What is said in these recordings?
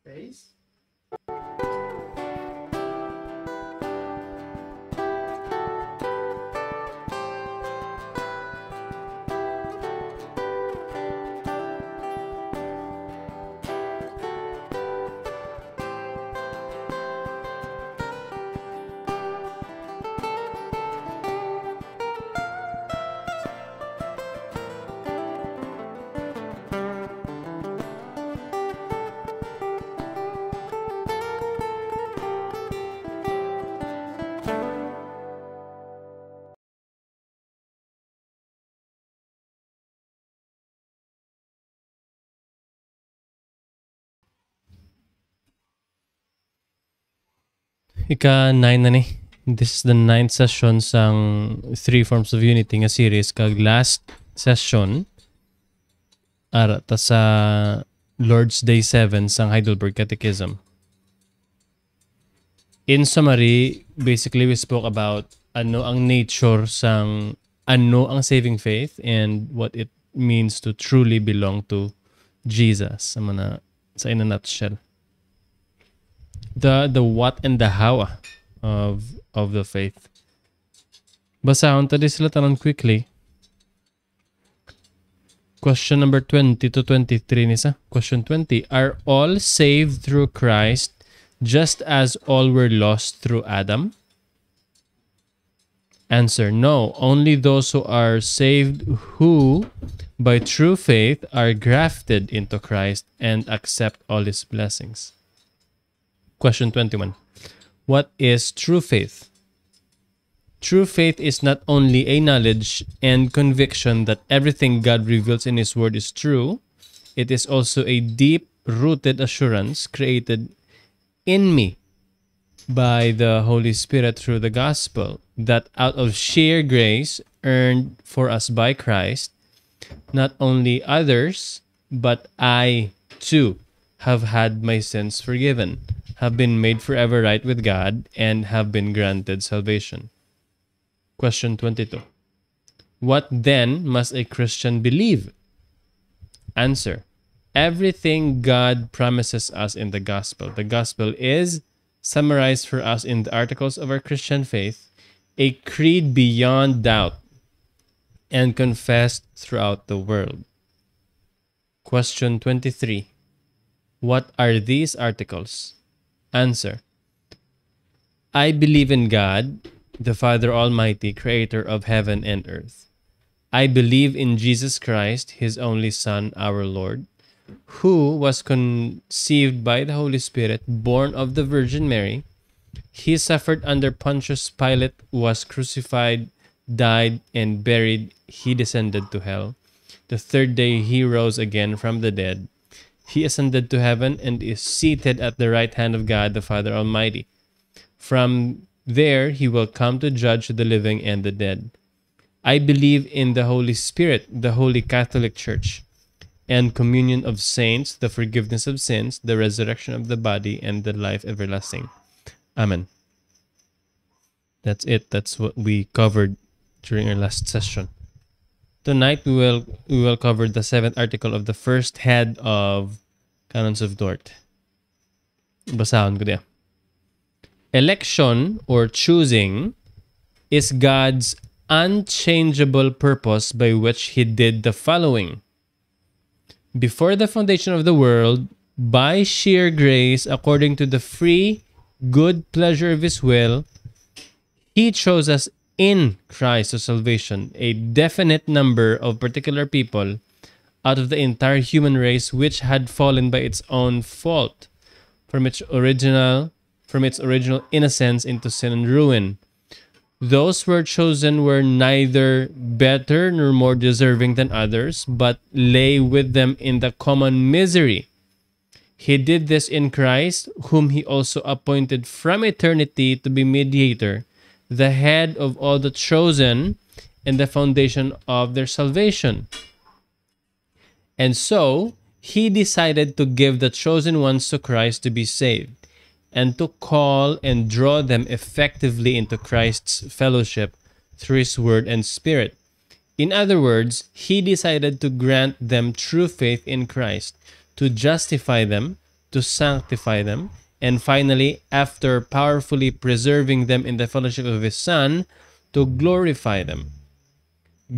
Face. Ika-9 na ni. This is the 9th session sang Three Forms of Unity nga series. Kag last session, ara ta sa Lord's Day 7 sang Heidelberg Catechism. In summary, basically we spoke about ano ang nature sang ano ang saving faith and what it means to truly belong to Jesus. Sa in a nutshell. The what and the how of the faith. Basahon ta di sila tanan quickly. Question number 20 to 23 nisa. Question 20. Are all saved through Christ just as all were lost through Adam? Answer. No. Only those who are saved who, by true faith, are grafted into Christ and accept all his blessings. Question 21. What is true faith? True faith is not only a knowledge and conviction that everything God reveals in His Word is true, it is also a deep-rooted assurance created in me by the Holy Spirit through the gospel that out of sheer grace earned for us by Christ, not only others, but I too have had my sins forgiven, have been made forever right with God, and have been granted salvation. Question 22. What then must a Christian believe? Answer. Everything God promises us in the gospel. The gospel is summarized for us in the articles of our Christian faith, a creed beyond doubt, and confessed throughout the world. Question 23. What are these articles? Answer. I believe in God, the Father Almighty, creator of heaven and earth. I believe in Jesus Christ, His only Son, our Lord, who was conceived by the Holy Spirit, born of the Virgin Mary. He suffered under Pontius Pilate, was crucified, died, and buried. He descended to hell. The third day He rose again from the dead. He ascended to heaven and is seated at the right hand of God, the Father Almighty. From there He will come to judge the living and the dead. I believe in the Holy Spirit, the Holy Catholic Church, and communion of saints, the forgiveness of sins, the resurrection of the body, and the life everlasting. Amen. That's it. That's what we covered during our last session. Tonight we will cover the 7th article of the first head of Canons of Dort. Basahon ko diya. Election or choosing is God's unchangeable purpose by which He did the following. Before the foundation of the world, by sheer grace, according to the free, good pleasure of His will, He chose us in Christ to salvation, a definite number of particular people out of the entire human race which had fallen by its own fault from its original innocence into sin and ruin. Those who were chosen were neither better nor more deserving than others, but lay with them in the common misery. He did this in Christ, whom He also appointed from eternity to be mediator, the head of all the chosen, and the foundation of their salvation. And so, He decided to give the chosen ones to Christ to be saved, and to call and draw them effectively into Christ's fellowship through His Word and Spirit. In other words, He decided to grant them true faith in Christ, to justify them, to sanctify them, and finally, after powerfully preserving them in the fellowship of His Son, to glorify them.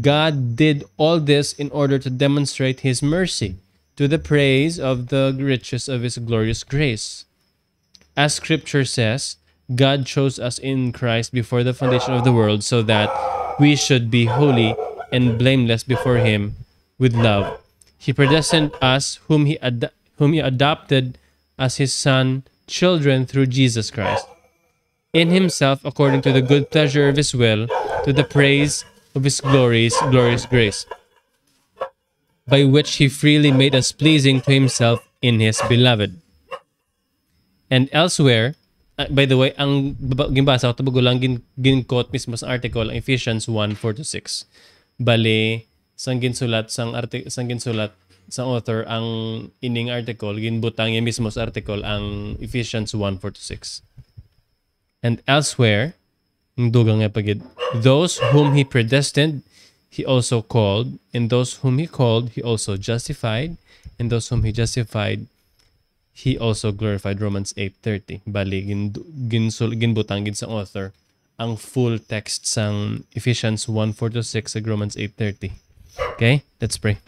God did all this in order to demonstrate His mercy, to the praise of the riches of His glorious grace. As Scripture says, God chose us in Christ before the foundation of the world so that we should be holy and blameless before Him with love. He predestined us whom He adopted as His Son, children through Jesus Christ, in Himself according to the good pleasure of His will, to the praise of His glorious grace, by which He freely made us pleasing to Himself in His beloved. And elsewhere, by the way, ang ginbasa ko, bago lang gin-quote mismo sa article, ang Ephesians 1:4-6. Bale, sang ginsulat sa author ang ining article, ginbutang niya mismo sa article ang Ephesians 1:4-6. And elsewhere, ang dugang nga pagid, those whom He predestined, He also called, and those whom He called, He also justified, and those whom He justified, He also glorified. Romans 8:30. Bali, ginbutang gid sa author ang full text sang Ephesians 1:4-6 sa Romans 8:30. Okay? Let's pray.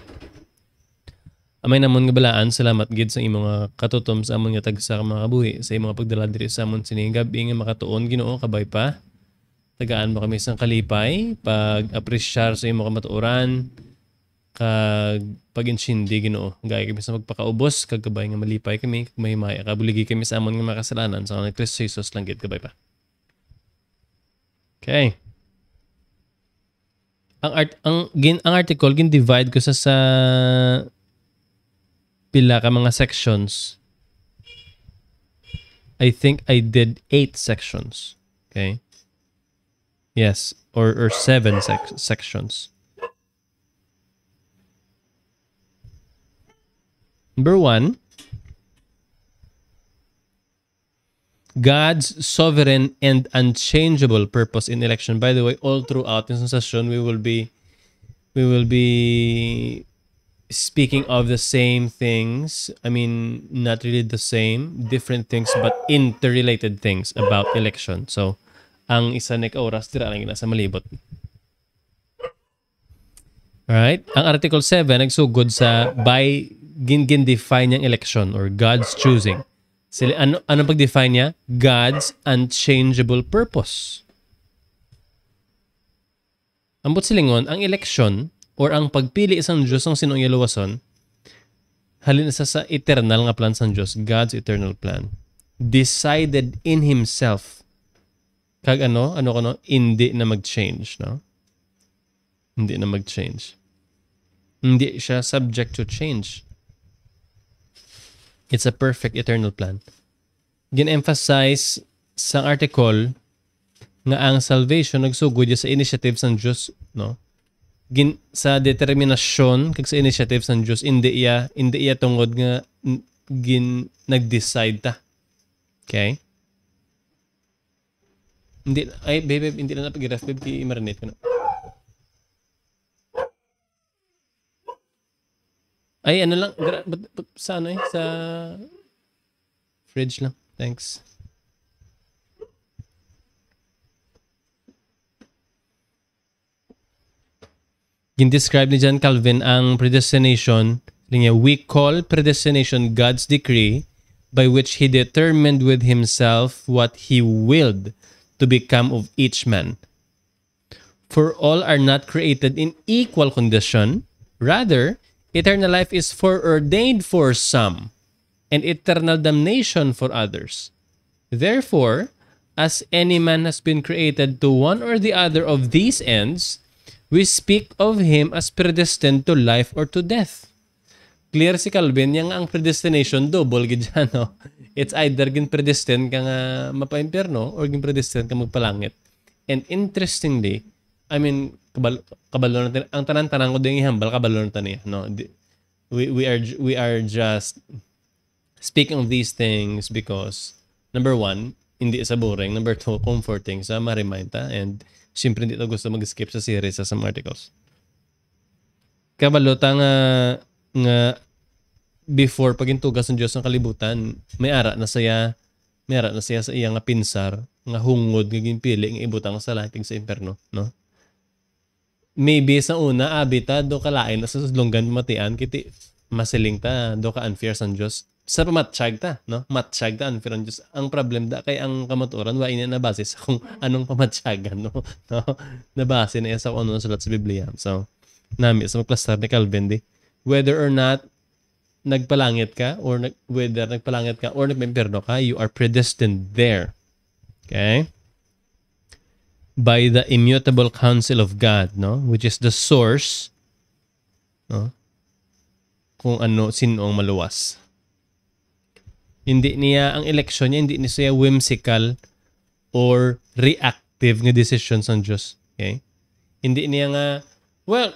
Amay namon nga balaan, salamat gid sa imong mga katutom sa amon nga tagsa ka mga kabuhi, sa imong pagdala diri sa amon sining gabi nga makatuon, Ginoo, kabay pa. Tagaan mo kami sang kalipay, pag-apresyar sa imong kamatuoran, kag pag-insindi, Ginoo. Gaya kami sa magpakaubos, kag kabay nga malipay kami, kag mahimaya, kabuligi kami sa amon nga makasalanan, sa kanang Kristo Jesus lang gid, kabay pa. Okay. Ang article gin-divide ko sa pila ka mga sections. I think I did 8 sections. Okay? Yes, or 7 sections. Number 1, God's sovereign and unchangeable purpose in election. By the way, all throughout this session, we will be speaking of the same things. I mean, not really the same, different things, but interrelated things about election. So, ang isa nek oras dira lang nasa malibot. Alright? Ang Article 7 nagsugod sa by gin-define yung election or God's choosing. Sila, ano pag-define niya? God's unchangeable purpose. Ambot silingon, ang election or ang pagpili isang Diyos ang sinong yaluwason, halin sa eternal nga plan sang Diyos, God's eternal plan. Decided in Himself. Kag hindi na mag-change, no? Hindi na mag-change. Hindi siya subject to change. It's a perfect eternal plan. Gin-emphasize sa article nga ang salvation nagsugod sa initiative sang Diyos, no? Sa determinasyon kag sa initiative sang Diyos, hindi iya tungod nga nag-decide ta. Okay? Hindi na napag-ref, babe, i-marinate ko na. Ay, ano lang, sa fridge lang. Thanks. Gin-describe ni John Calvin ang predestination. We call predestination God's decree by which He determined with Himself what He willed to become of each man. For all are not created in equal condition. Rather, eternal life is foreordained for some, and eternal damnation for others. Therefore, as any man has been created to one or the other of these ends, we speak of him as predestined to life or to death. Clear si Calvin, yang ang predestination, double gid dyan, no? It's either gin predestined ka nga mapa-impyerno or gin predestined ka magpalangit. And interestingly, I mean, kabalo natin, ang tanan-tanan ko din ihambal, kabalo natin niya, no? We are just speaking of these things because, number 1, hindi sa boring. Number 2, comforting sa ma-remind ta. And siyempre hindi gusto mag-skip sa series sa some articles. Kabalo ta nga before pagintugas ng Dios ng kalibutan, may ara na siya sa iyang nga pinsar nga hungod nga ginpili nga ibutang sa langit sa imperno, no? Maybe sa una abita do kalain na sa longgan matian kiti masiling ta do ka unfair sa Dios. Sa pamatsyag ta, no? Matsyag ta unfair ang Dios. Ang problem da kay ang kamatuoran wa ina na base sa kung anong pamatsyagan, no? No? Na base na sa ano sulat sa Biblia. So, nami sa magplastar ni Calvin di whether or not nagpalangit ka or nagpalangit ka or nagmemperno ka, you are predestined there. Okay? By the immutable counsel of God, no? Which is the source, no? Kung ano, sino ang maluwas. Hindi niya, ang election niya, hindi niya whimsical or reactive nga decisions ng Diyos. Okay? Hindi niya nga, well,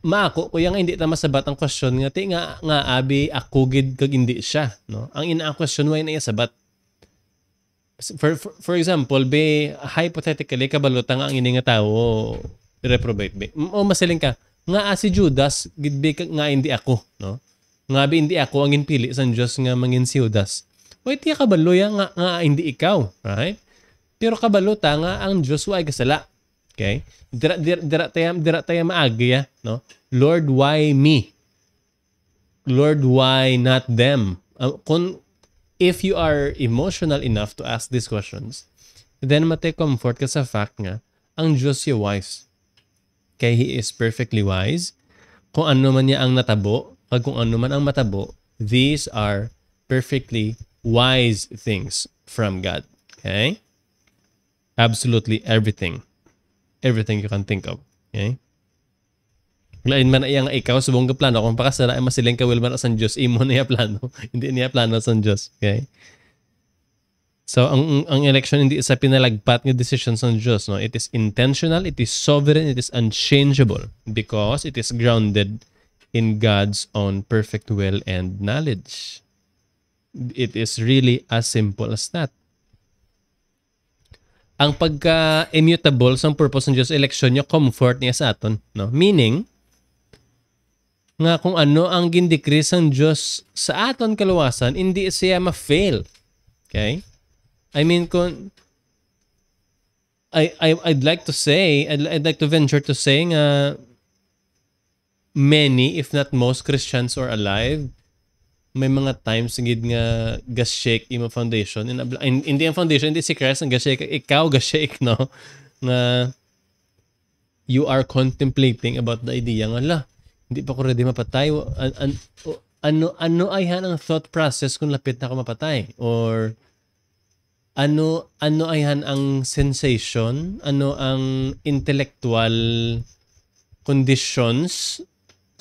maako kuya nga hindi ta masabat ang question nga ti nga abi ako gid kag hindi siya, no? Ang ina question why na iya sabat. For example, be hypothetically kabalutan nga ang ini nga tawo reprobate be. O masiling ka nga si Judas gid be nga hindi ako, no? Nga be hindi ako ang ginpili sa Dios nga mangin si Judas. Why tiya kabalo ya nga hindi ikaw, right? Pero kabaluta nga ang Dios way kasala. Okay? Dira tayo maagi ya, no? Lord, why me? Lord, why not them? If you are emotional enough to ask these questions, then mate comfort ka sa fact nga, ang Diyos siya wise. Kaya He is perfectly wise. Kung ano man niya ang natabo, kung ano man ang matabo, these are perfectly wise things from God. Okay? Absolutely everything. Everything you can think of. Okay? Lain man ay nga ikaw subong ka plano kung pakasara ay masiling ka will man sa Dios imo niya plano hindi niya plano sa Dios. Okay? So ang election hindi sa pinalagpat nga decisions ng Dios, no? It is intentional, it is sovereign, it is unchangeable because it is grounded in God's own perfect will and knowledge. It is really as simple as that. Ang pagka-immutable sa purpose ng Diyos election niya, comfort niya sa aton. No? Meaning, nga kung ano ang gindecrease ng Diyos sa aton kaluwasan, hindi siya ma-fail. Okay? I mean, I'd like to say, I'd like to venture to say nga many, if not most Christians are alive, may mga times gid nga ga-shake imo foundation hindi ang foundation hindi si Christ ang ga-shake ikaw ga-shake, no? Nga you are contemplating about the idea nga la hindi pa ko ready mapatay ano ay ang thought process kung lapit na ako mapatay or ano ay ang sensation, ano ang intellectual conditions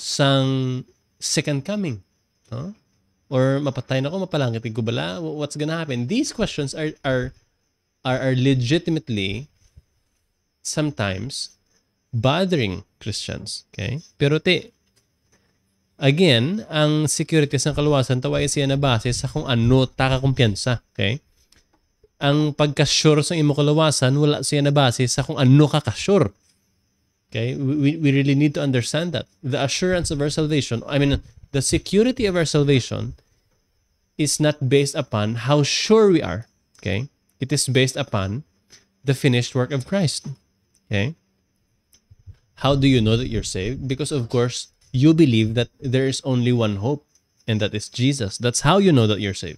sang second coming, no? Or mapatay na ako, mapalangit ko bala, what's gonna happen? These questions are legitimately sometimes bothering Christians. Okay? Pero again, ang security sa kaluwasan taway siya na base sa kung ano ta ka kumpiyansa. Okay? Ang pagka-sure sa imo kaluwasan wala siya na base sa kung ano ka ka-sure. Okay? We really need to understand that. The assurance of our salvation, the security of our salvation is not based upon how sure we are. Okay? It is based upon the finished work of Christ. Okay? How do you know that you're saved? Because of course, you believe that there is only one hope, and that is Jesus. That's how you know that you're saved.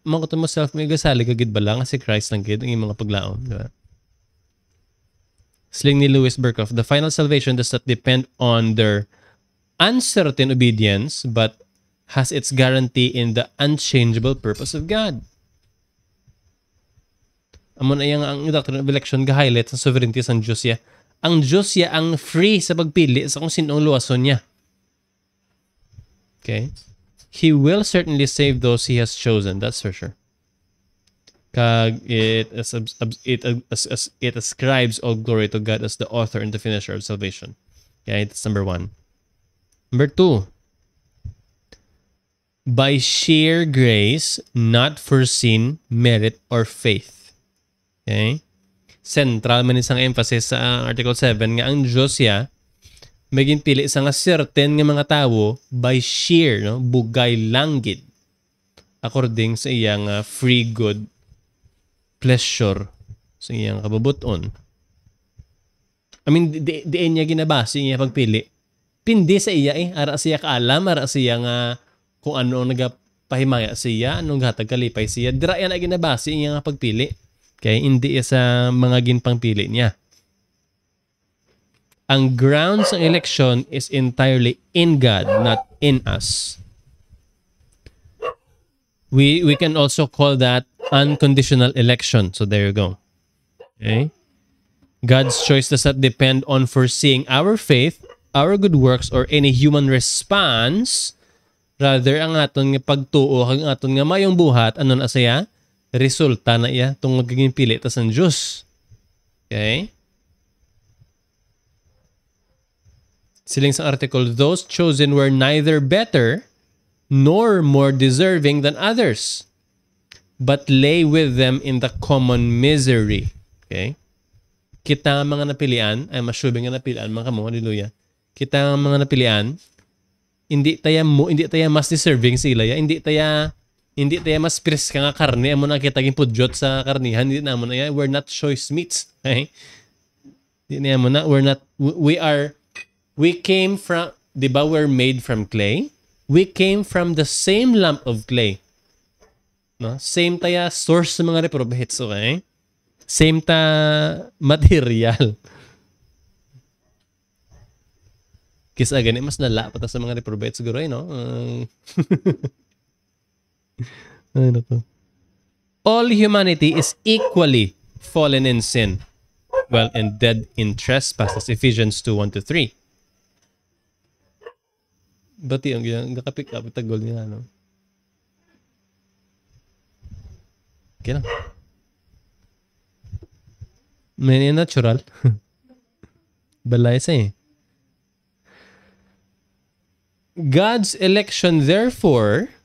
Makuto mo self, may gasali ka gid ba lang si Christ lang gid ang mga paglaom, di ba? Sling ni Louis Berkhoff, the final salvation does not depend on their uncertain obedience, but has its guarantee in the unchangeable purpose of God. Amon ay ang doctrine of election ga-highlight sa sovereignty sa Diyos ya. Ang Diyos ya ang free sa pagpili sa kung sino ang luwason niya. Okay? He will certainly save those He has chosen. That's for sure. Kag it ascribes all glory to God as the author and the finisher of salvation. Okay, that's number 1. Number 2. By sheer grace, not foreseen merit or faith. Okay? Central man isang emphasis sa Article 7 nga ang Diyos ya may ginpili sa nga certain nga mga tawo by sheer, no, bugay langgid according sa iyang free good pleasure sa iyang kababuton. I mean, di niya ginabasi niya pagpili. Pindi sa iya ara siya kaalam, ara siya nga kung ano ang nagapahimaya siya, anong hatag kalipay siya. Dira yan na ginabasi niya nga pagpili. Okay, hindi sa mga ginpangpili niya. Ang grounds ng election is entirely in God, not in us. We can also call that unconditional election. So there you go. Okay? God's choice does not depend on foreseeing our faith, our good works, or any human response. Rather, ang aton nga pagtuo, ang aton nga mayong buhat, ano na saya? Resulta na iya itong magiging pili tas ng Diyos. Okay? Siling sa article, those chosen were neither better nor more deserving than others, but lay with them in the common misery. Okay? Kita nga mga napilian, ay masyubing nga napilian, mga kamo, hallelujah. Kita nga mga napilian, hindi taya mas deserving sila ya, hindi taya mas pres ka nga karne, amo na kita pudjot sa karnihan, hindi na mo na ya, we're not choice meats. Okay? Hindi na mo na, we came from, di ba we're made from clay? We came from the same lump of clay. No? Same taya source sa mga reprobates, okay? Same ta material. Kisa gani mas nala pa ta sa mga reprobates siguro no? Ano to? All humanity is equally fallen in sin, well, and dead in trespasses. Ephesians 2:1-3. Bati ang gakapik up tagol niya no. Okay na. May natural. Balay sa God's election, therefore,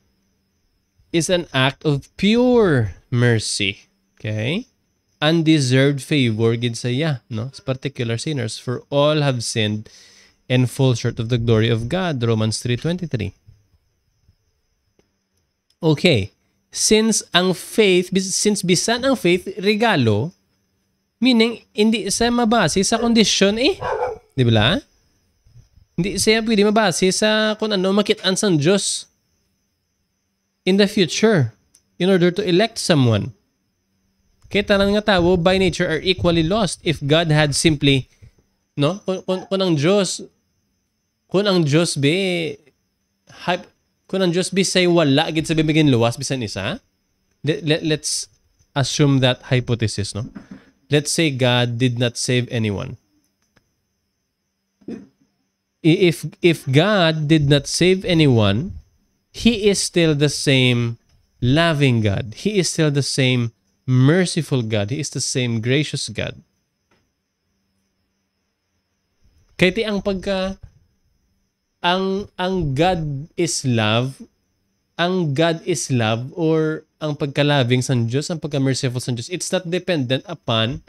is an act of pure mercy. Okay? Undeserved favor gid sa iya, no? Particular sinners, for all have sinned and fall short of the glory of God. Romans 3:23. Okay. Since bisan ang faith regalo, meaning hindi sa mabase sa kondisyon di ba? Hindi siya pwede mabase sa kung ano makitaan sa Diyos in the future in order to elect someone. Kaya tanan nga tao by nature are equally lost if God had simply, no? Kung ang Diyos say wala gid sa bibigyan luwas bisan isa. Let's assume that hypothesis, no? Let's say God did not save anyone. If God did not save anyone, He is still the same loving God. He is still the same merciful God. He is the same gracious God. Kaya ti ang God is love, ang God is love, or ang pagka-loving sa Diyos, ang pagka-merciful sa Diyos, it's not dependent upon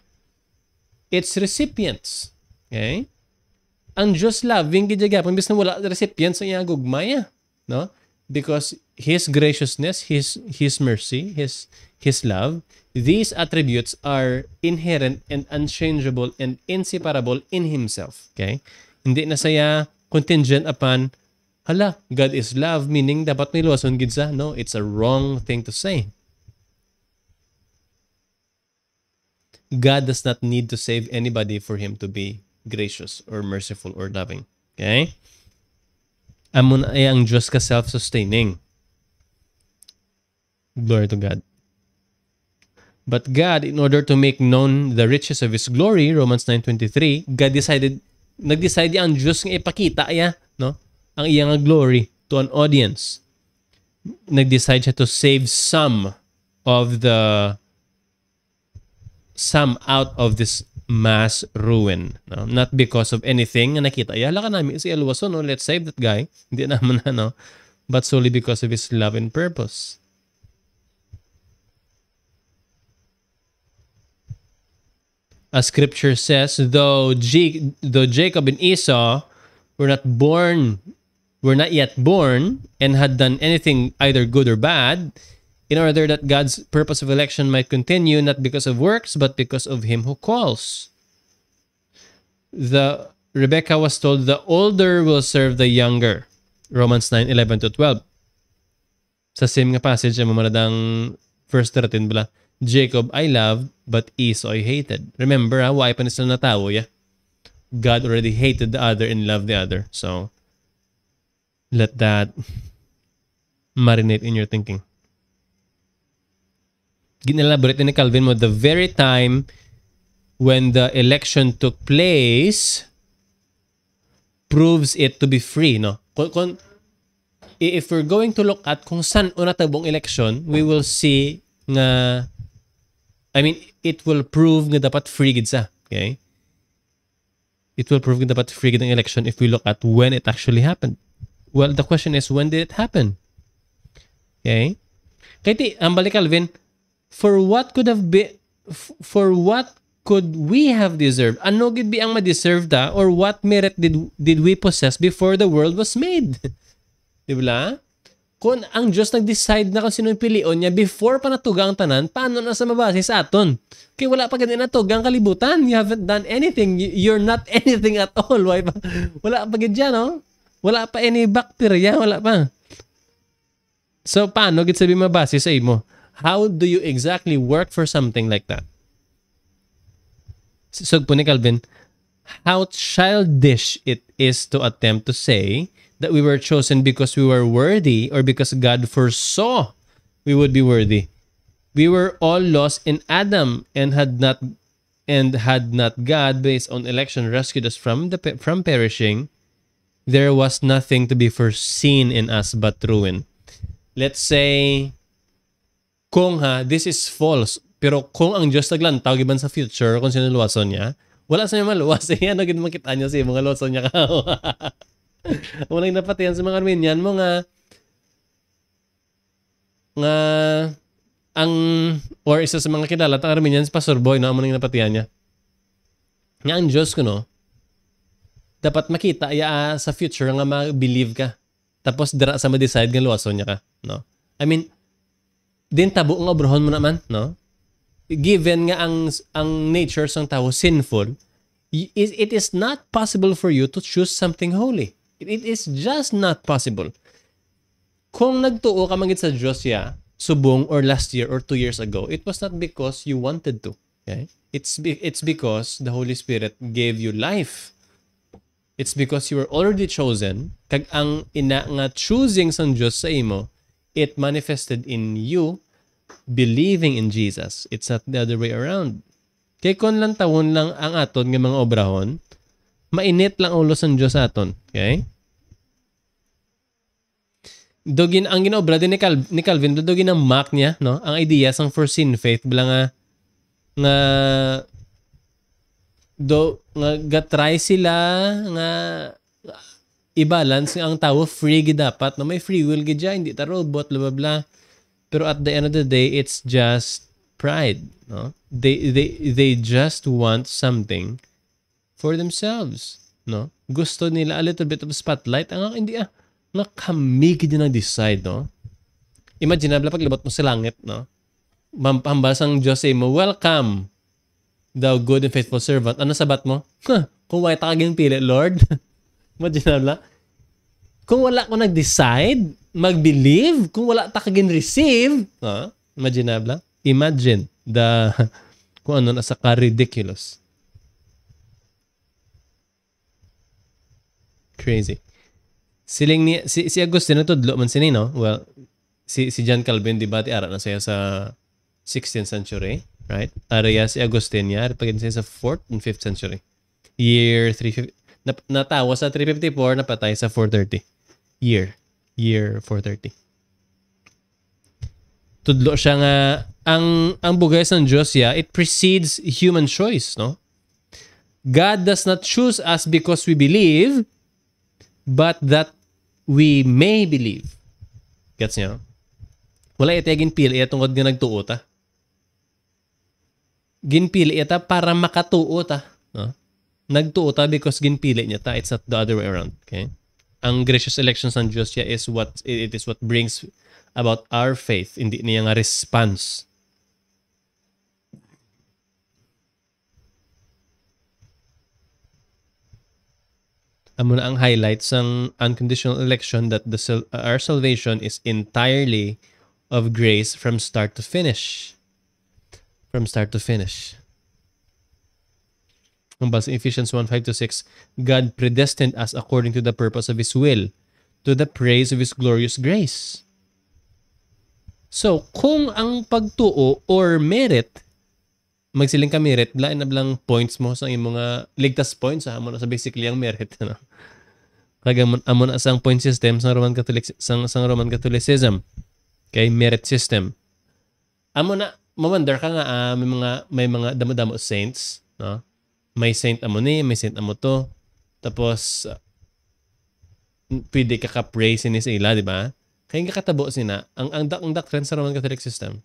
its recipients. Okay? Ang Diyos loving gid gyapon bis na wala recipients sa iya gugmaya, no? Because His graciousness, His mercy, His love, these attributes are inherent and unchangeable and inseparable in Himself. Okay? Hindi na saya contingent upon, hala, God is love, meaning dapat may luwason gid sa. No, it's a wrong thing to say. God does not need to save anybody for Him to be gracious or merciful or loving. Okay? Amon ay ang Diyos ka self-sustaining. Glory to God. But God, in order to make known the riches of His glory, Romans 9:23, God nag-decide ang Diyos nga ipakita no? Ang iyang glory to an audience. Nag-decide siya to save some out of this mass ruin. No? Not because of anything na nakita. Hala ka namin si Elwason, no? Let's save that guy. Hindi naman no? But solely because of His love and purpose. As Scripture says, though Jacob and Esau we're not born, we're not yet born and had done anything either good or bad, in order that God's purpose of election might continue, not because of works, but because of him who calls. Rebecca was told the older will serve the younger. Romans 9:11-12. Sa same nga passage, ang mamadang verse 13 bala, Jacob I loved, but Esau I hated. Remember, why pa nila natawo, yeah? God already hated the other and loved the other. So, let that marinate in your thinking. Ginelaborate ni Calvin mo, the very time when the election took place proves it to be free, no? If we're going to look at kung saan una tabong election, we will see nga, it will prove nga dapat free gid sa, okay? It will prove nga dapat free gid ang election if we look at when it actually happened. Well, the question is, when did it happen? Okay? Kaya ang balik Calvin, for what could we have deserved? Ano gid bi ang ma-deserve da, or what merit did we possess before the world was made? Di ba? Kung ang Diyos nag-decide na kung sino yung pilion niya before pa natugang tanan, paano na sa mabase sa aton? Kaya wala pa ganyan natugang kalibutan. You haven't done anything. You're not anything at all. Wala pa ganyan, no? Wala pa any bacteria. Wala pa. So, paano gid sabi mabase sa imo? How do you exactly work for something like that? So, po ni Calvin, how childish it is to attempt to say that we were chosen because we were worthy or because God foresaw we would be worthy. We were all lost in Adam and had not God, based on election, rescued us from perishing, there was nothing to be foreseen in us but ruin. Let's say, kung this is false, pero kung ang Diyos naglantaw giban sa future, kung sino luwason niya, wala sa niya maluwas. Ano gid makita niya sa mga luwason niya ka. Wala nang napatiyan sa mga Armenian mo nga or isa sa mga kilala tang Armenian si Pastor Boy, no, amo nang napatiyan niya. Nga ang Diyos ko, no, dapat makita sa future nga ma-believe ka. Tapos dira sa ma-decide nga luwason niya ka, no? Din tabo nga obrohon mo naman, no? Given nga ang nature sang tao sinful, it is not possible for you to choose something holy. It is just not possible. Kung nagtuo ka magit sa Diyos subong or last year or 2 years ago, it was not because you wanted to. Okay? It's because the Holy Spirit gave you life. It's because you were already chosen. Kag ang ina nga choosing sang Diyos sa imo, it manifested in you believing in Jesus. It's not the other way around. Kaya kung lang tawon lang ang aton ng mga obrahon, mainit lang ulo sa Diyos aton. Okay? Dogin ang ginobra din ni Calvin, dogin ang mark niya, no? Ang idea sang foreseen faith bilang nga gatry sila nga i-balance ang tao free gid dapat, no? May free will gid hindi ta robot blah blah blah. Pero at the end of the day, it's just pride, no? They just want something for themselves, no? Gusto nila a little bit of spotlight. Ang hindi nga kami gid na decide, no? Imagine pag libot mo sa langit, no? Hambal sang Diyos mo, welcome, thou good and faithful servant. Ano sabat mo? Kung wala ta kaging pili, Lord. Imagine kung wala ko nag-decide, mag-believe, kung wala ta kaging receive, imagine kung ano nasa ka-ridiculous. Crazy. Siling si Agustin tudlo man sini, no? Well, si John Calvin di ba ti ara na siya sa 16th century, right? Araya si Agustin niya pagin siya sa 4th and 5th century. Year 350 natawa sa 354, napatay sa 430. Year 430. Tudlo siya nga ang bugay sa Diyos it precedes human choice, no? God does not choose us because we believe, but that we may believe. Gets niyo? Wala ita ginpili tungod nga nagtuo ta. Ginpili ita para makatuo ta, no? Nagtuo ta because ginpili niya ta. It's not the other way around. Okay? Ang gracious election sa Diyos niya is it is what brings about our faith. Hindi niya nga response. Amo na ang highlights ng unconditional election that our salvation is entirely of grace from start to finish. From start to finish. Ang basa Ephesians 1:5-6, God predestined us according to the purpose of His will, to the praise of His glorious grace. So, kung ang pagtuo or merit, magsiling ka merit, lain na lang points mo sa iyong mga ligtas points, amo na sa basically ang merit. Ano? Kaya amo na sa point system sa Roman Catholicism. Okay, merit system. Amo na, mamandar ka nga, may mga damo-damo saints, no? May saint amo ni, may saint amo to. Tapos, pwede ka ka-praise ni sa ila, di ba? Kaya nga katabo sina, ang doctrine sa Roman Catholic system,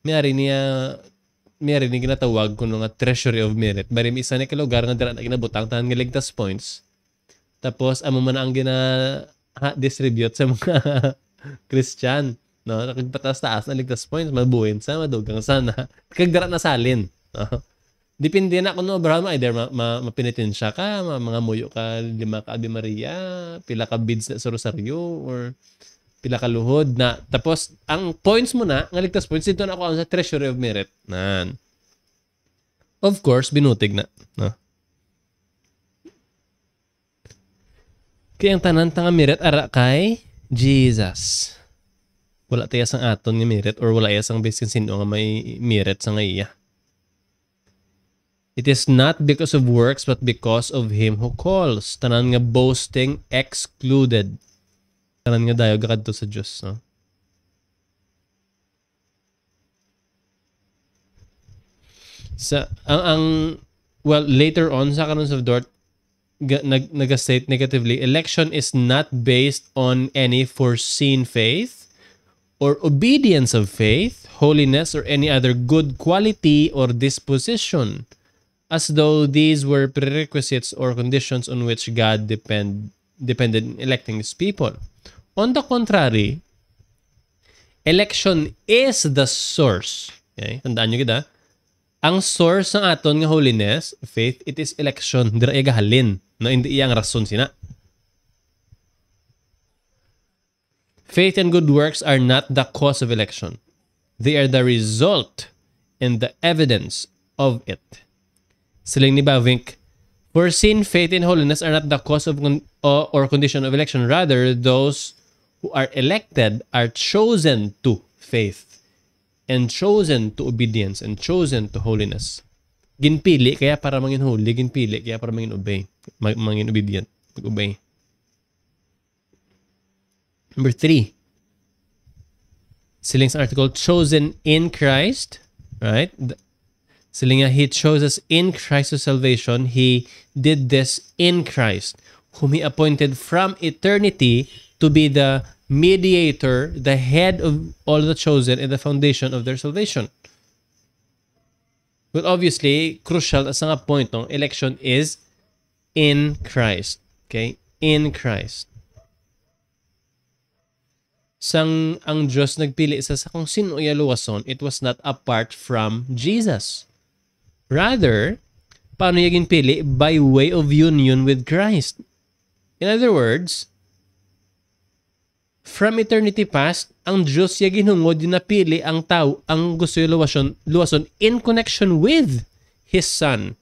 mayari niya ginatawag kung nga treasury of merit. Bari isa ni kalugar nga dira na ginabutang tanan nga ligtas points. Tapos, amo man ang distribute sa mga Christian. No? Nakagpatas-taas na ligtas points, mabuhin sa, madugang sana. Kagdara na salin. No? Depende na kung no, Abraham, either mapinitin siya ka, mga muyo ka, 5 ka Ave Maria, pila ka beads na sa rosaryo, or pila ka luhod na. Tapos, ang points mo na, ang ligtas points, dito na ako sa treasury of merit. Nan. Of course, binutig na. No? Kaya ang tanan nga merit ara kay Jesus. Wala tayo sang aton nga merit or wala tayo sang basic sino nga may merit sa nga iya. It is not because of works but because of Him who calls. Tanan nga boasting excluded. Tanan nga dayo kadto sa Dios, no? Sa well, later on sa Canons of Dort nag-state negatively, election is not based on any foreseen faith or obedience of faith, holiness, or any other good quality or disposition, as though these were prerequisites or conditions on which God depended in electing His people. On the contrary, election is the source. Okay? Tandaan nyo kita. Ang source ng aton nga holiness, faith, it is election. Dira iya gahalin. No, hindi iyang rason sina. Faith and good works are not the cause of election. They are the result and the evidence of it. Siling ni Bavinck, for sin, faith, and holiness are not the cause of or condition of election. Rather, those who are elected are chosen to faith and chosen to obedience and chosen to holiness. Ginpili kaya para mangin holy, ginpili kaya para mangin obey, mangin obedient, mag-obey. Number 3. Siling sa article, chosen in Christ, right? Siling nga, He chose us in Christ's salvation. He did this in Christ, whom He appointed from eternity to be the mediator, the head of all the chosen, and the foundation of their salvation. Well, obviously, crucial as nga point ng election is in Christ. Okay? In Christ. Sang ang Diyos nagpili sa kung sino iya luwason, it was not apart from Jesus. Rather, paano niya ginpili? By way of union with Christ. In other words, from eternity past, ang Diyos niya ginhungod yung napili ang tao, ang gusto yung luwason in connection with His Son.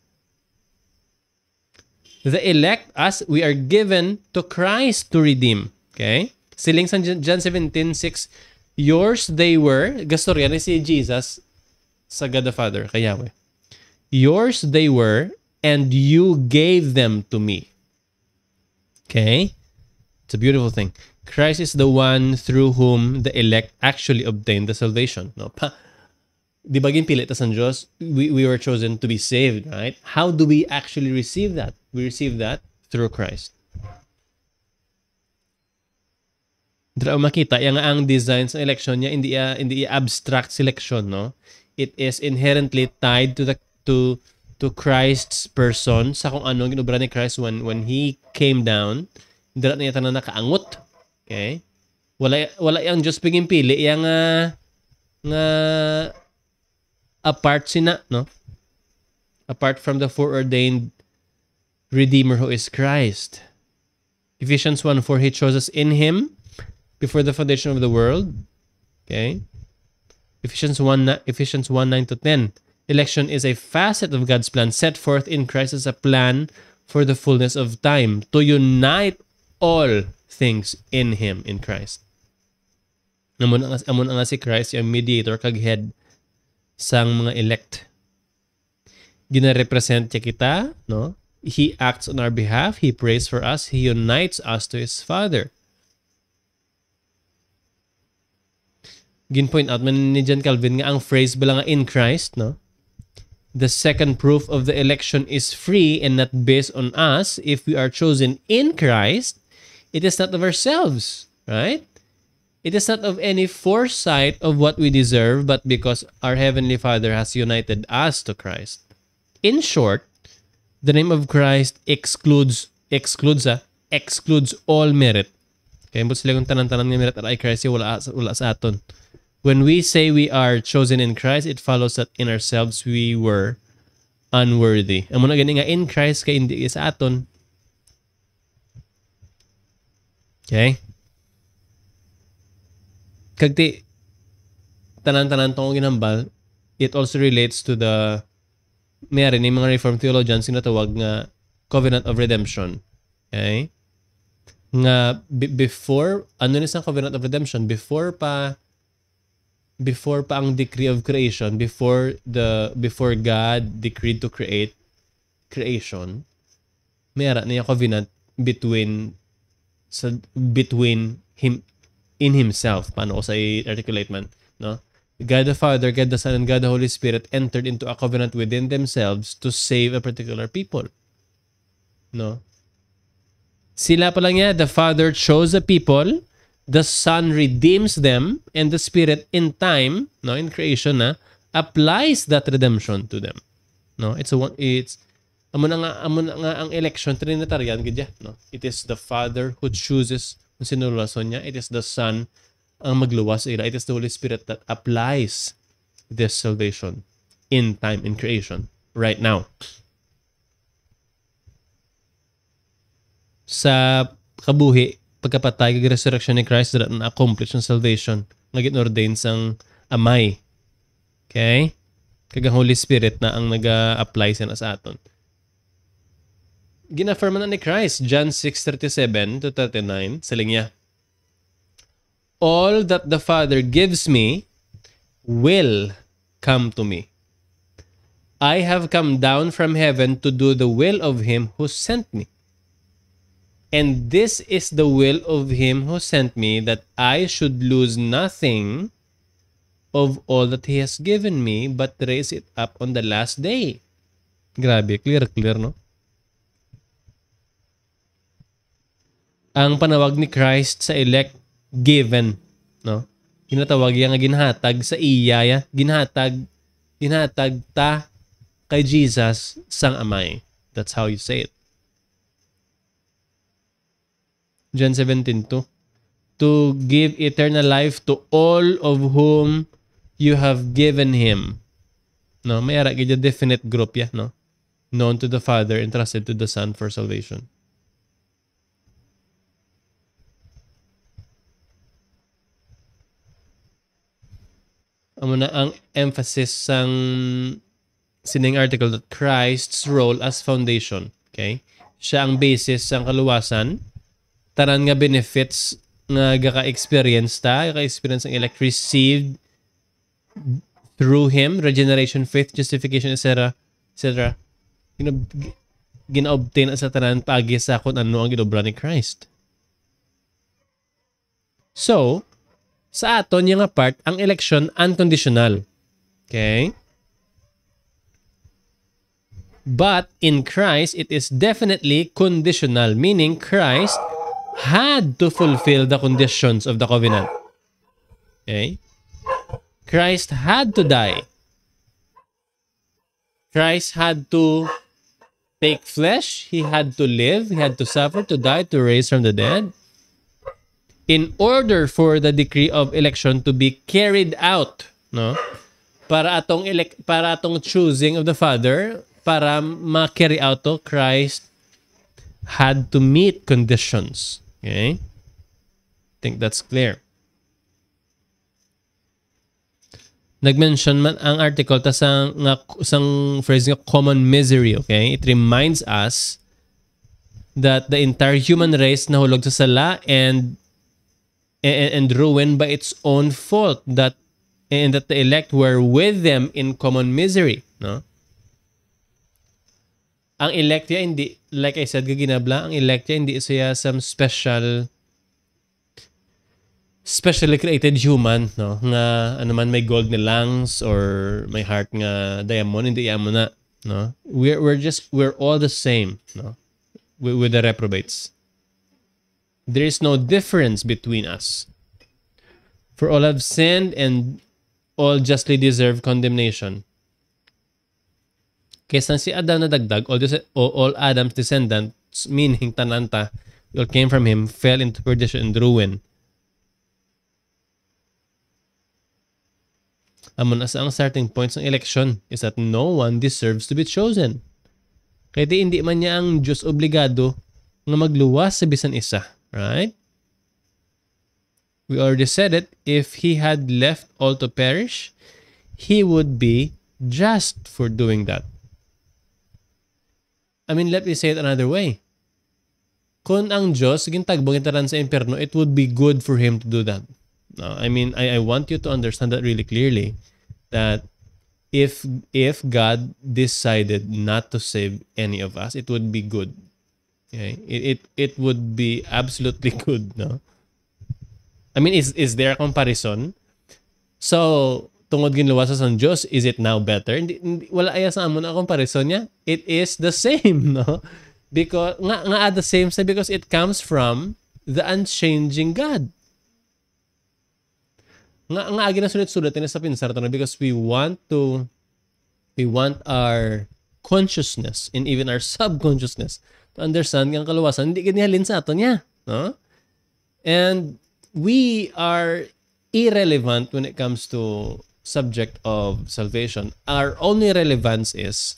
The elect, as we are given to Christ to redeem. Okay? Siling sa John 17:6, yours they were, gastorya ni si Jesus sa God the Father, kay Yahweh. Yours they were, and you gave them to me. Okay? It's a beautiful thing. Christ is the one through whom the elect actually obtained the salvation. No? Di ba ginpili ta sa Diyos? We were chosen to be saved, right? How do we actually receive that? We receive that through Christ. Dito makita, yung ang design sa election niya, hindi abstract selection, no? It is inherently tied to to Christ's person sa kung ano ang ginobra ni Christ when he came down. Dira niya tanan nakaangot. Okay? Wala yang Diyos biging pili yang nga apart sina, no? Apart from the foreordained Redeemer who is Christ. Ephesians 1:4, He chose us in Him before the foundation of the world. Okay? Ephesians 1:9-10. Election is a facet of God's plan set forth in Christ as a plan for the fullness of time to unite all things in Him, in Christ. Amon nga si Christ yung mediator kag head sang mga elect. Gina-represent niya kita, no? He acts on our behalf. He prays for us. He unites us to His Father. Gin-point out man ni John Calvin nga ang phrase bala nga in Christ, no? The second proof of the election is free and not based on us. If we are chosen in Christ, it is not of ourselves, right? It is not of any foresight of what we deserve, but because our Heavenly Father has united us to Christ. In short, the name of Christ excludes all merit. Kaya mo sila kung tanan-tanan ng merit at ay Christ wala sa aton. When we say we are chosen in Christ, it follows that in ourselves we were unworthy. Amo na gani nga in Christ kay hindi sa aton. Okay? Kagti tanan-tanan tong ginambal, it also relates to the mayroon yung mga Reformed theologians sinatawag nga covenant of redemption. Okay? Nga before ano ni sa covenant of redemption, before pa ang decree of creation, before God decreed to create creation, mayroon niya covenant between him in himself. Paano ko sa i-articulate man, no? God the Father, God the Son, and God the Holy Spirit entered into a covenant within themselves to save a particular people. No? Sila pa lang niya, the Father chose a people, the Son redeems them, and the Spirit in time, no, in creation na, applies that redemption to them. No? Amo na nga ang election trinitarian gidya, no? It is the Father who chooses kung sinulason niya. It is the Son ang magluwas ila. It is the Holy Spirit that applies this salvation in time, in creation, right now. Sa kabuhi, pagkapatay, kag resurrection ni Christ, that na-accomplish ang salvation na ginordain sang amay. Okay? Kag ang Holy Spirit na ang nag-apply sa aton. Ginaffirm na ni Christ, John 6:37-39, saling niya, all that the Father gives me will come to me. I have come down from heaven to do the will of Him who sent me. And this is the will of Him who sent me, that I should lose nothing of all that He has given me, but raise it up on the last day. Grabe, clear, no? Ang panawag ni Christ sa elect, given, no? Ginatawag yang ginhatag sa iya, ginhatag ta kay Jesus sang amay. That's how you say it. John 17:2, to give eternal life to all of whom you have given Him. No, may ara gid definite group ya, no? Known to the Father, entrusted to the Son for salvation. Amo na ang emphasis sang sining article that Christ's role as foundation. Okay? Siya ang basis sang kaluwasan. Tanan nga benefits nga gaka-experience ang elect received through Him, regeneration, faith, justification, etc. Gina-obtain sa tanan pagi sa kung ano ang ginobra ni Christ. So, sa aton yung part, ang election unconditional. Okay? But in Christ, it is definitely conditional, meaning Christ had to fulfill the conditions of the covenant. Okay? Christ had to die. Christ had to take flesh, he had to live, he had to suffer, to die, to raise from the dead, in order for the decree of election to be carried out, no? Para atong choosing of the Father, para ma-carry out to, Christ had to meet conditions. Okay? I think that's clear. Nag-mention man ang article ta sang phrase nga common misery, okay? It reminds us that the entire human race nahulog sa sala and ruined by its own fault, and that the elect were with them in common misery, no? Ang elect ya hindi, like I said gaginabla, ang elect ya hindi siya some specially created human, no? Nga ano man may gold na lungs or may heart nga diamond, hindi mo na, no? We're all the same, no? With the reprobates. There is no difference between us. For all have sinned and all justly deserve condemnation. Kaysa si Adam na dagdag, all Adam's descendants, meaning tananta, all came from him, fell into perdition and ruin. Amon as ang starting points ng election is that no one deserves to be chosen. Kaya hindi man niya ang Diyos obligado na magluwas sa bisan isa. Right? We already said it. If he had left all to perish, he would be just for doing that. I mean, let me say it another way. Kung ang Diyos gintagbong itaran sa impyerno, it would be good for him to do that. No, I mean, I want you to understand that really clearly, that if God decided not to save any of us, it would be good. Okay? It would be absolutely good, no? I mean, is there a comparison? So, tungod ginluwas sa Diyos, is it now better? Wala aya sa amon na comparison niya. It is the same, no? Because nga at the same time, because it comes from the unchanging God. Nga agi na sulit-sulit na sa pinsar to, because we want our consciousness and even our subconsciousness to understand ang kaluwasan hindi ginihalin sa ato niya, no? And we are irrelevant when it comes to subject of salvation. Our only relevance is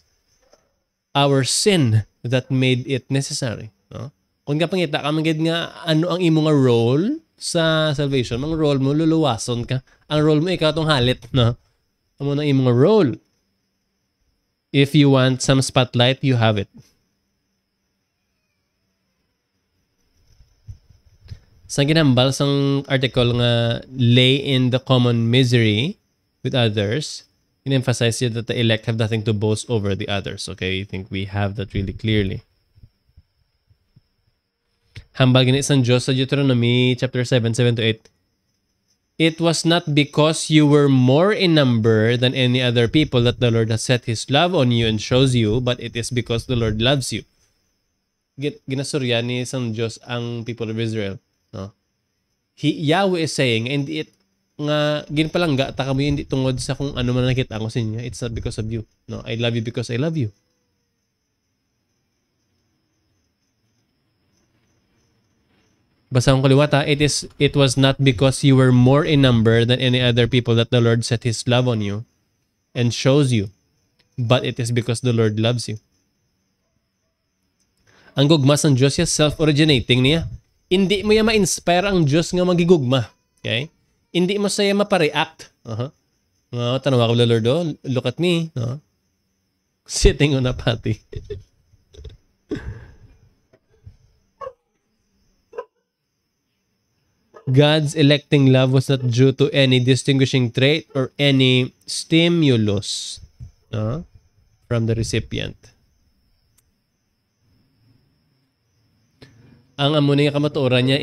our sin that made it necessary, no? Kung kapangita ka magid nga ano ang imong role sa salvation, mang role mo luluwason ka. Ang role mo ikaw tong halit, no? Amo na imong role. If you want some spotlight, you have it. Sa ginambal sang article nga lay in the common misery with others, in-emphasize here that the elect have nothing to boast over the others. Okay, I think we have that really clearly. Hambal gini sang Diyos sa Deuteronomy chapter 7, 7 to 8. It was not because you were more in number than any other people that the Lord has set His love on you and shows you, but it is because the Lord loves you. Ginasurya ni sang Diyos ang people of Israel. No? Yahweh is saying, and it nga ginpalangga ta kamo hindi tungod sa kung ano man nakita ko sa inyo, it's not because of you. No, I love you because I love you. Basa kong kaliwata, it was not because you were more in number than any other people that the Lord set His love on you and shows you, but it is because the Lord loves you. Ang gugma sang Diyos is self-originating niya. Hindi mo ya ma-inspire ang Diyos nga magigugma. Okay? Hindi mo saya mapareact. Tanawa ko, Lord, oh, look at me. Sitting on a patty. God's electing love was not due to any distinguishing trait or any stimulus from the recipient. Ang amo nga kamatuoran niya,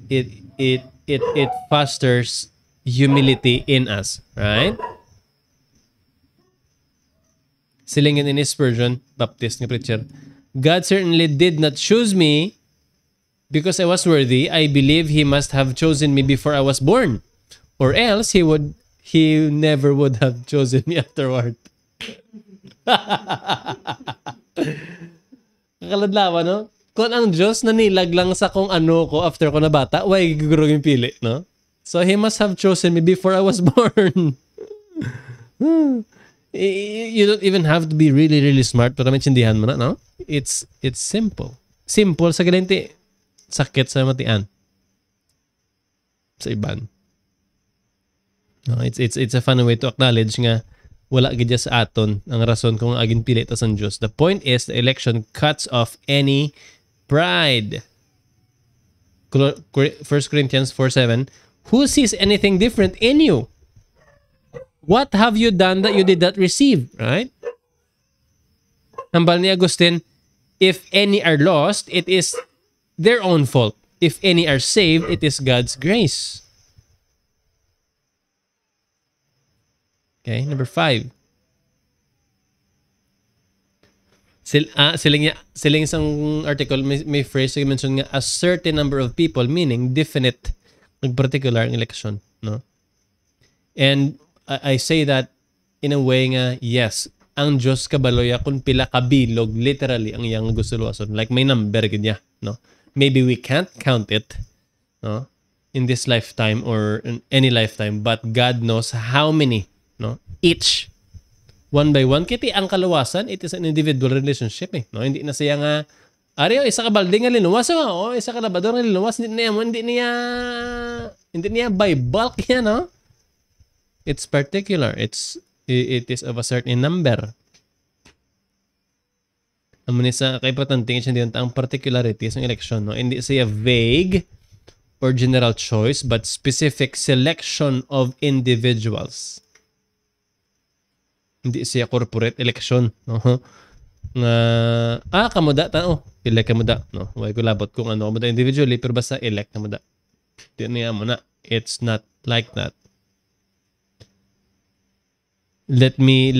it fosters humility in us, right? Silingin in Spurgeon, Baptist nga preacher, God certainly did not choose me because I was worthy. I believe He must have chosen me before I was born, or else He never would have chosen me afterward. Kakaladlawan, no? Kung ang Diyos nanilag lang sa kung ano ko after ko na bata, why giguro yung pili, no? So He must have chosen me before I was born. You don't even have to be really, really smart para maintindihan mo na, no? It's simple. Simple sa galinti. Sakit sa matian. Sa iban. No, it's a funny way to acknowledge nga wala gid sa aton ang rason kung agin pili ta sang Dios. The point is the election cuts off any pride. 1 Corinthians 4:7. Who sees anything different in you? What have you done that you did not receive? Right? Hambal ni Agustin, if any are lost, it is their own fault. If any are saved, it is God's grace. Okay, number 5. Siling isang article, may phrase na mention nga, a certain number of people, meaning definite, particular ang election. No? And I say that in a way nga, yes, ang Diyos kabaloya kung pila kabilog, literally, ang iyang gusto luwason. Like may number niya. No? Maybe we can't count it, no? In this lifetime or in any lifetime, but God knows how many, no? Each one by one. Kiti ang kaluwasan, it is an individual relationship, no? Hindi na siya nga Ari, isa ka balde nga linuwas, isa ka labador nga linuwas, hindi niya by bulk yan, no? It's particular. It is of a certain number. Amo ni sa kaipatanting siya ang particularities ng election, no? Hindi siya vague or general choice, but specific selection of individuals. Hindi siya corporate election, no? Nga kamuda elect kamuda, no? Way ko labot kung ano kamuda individually, pero basta elect kamuda. Di niya mo na. It's not like that. Let me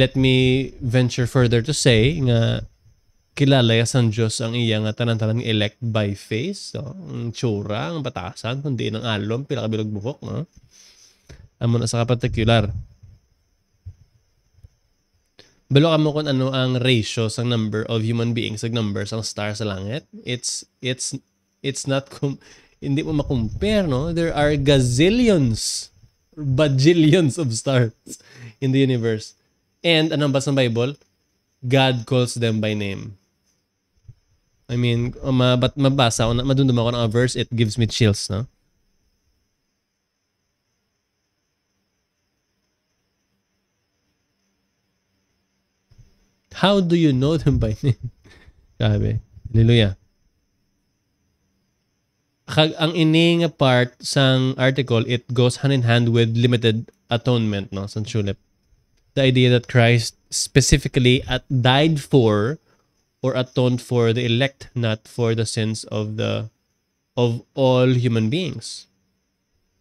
venture further to say nga kilala ya sang Diyos ang iya nga tanan-tanan elect by faith, no? Ang tsura, ang batasan, kundi ng alom, pila kabilog buhok, no? Amo na sa particular. Balo ka mo kung ano ang ratio sa number of human beings sa number sa star sa langit. It's not hindi mo makompare, no? There are gazillions or bajillions of stars in the universe. And anong basa ng Bible? God calls them by name. I mean, mabasa ko, madundum ako ng verse, it gives me chills, no? How do you know them by name? Sabi. Hallelujah. Ang ining part sang article, it goes hand in hand with limited atonement, no? Sa Tulip. The idea that Christ specifically died for or atoned for the elect, not for the sins of all human beings,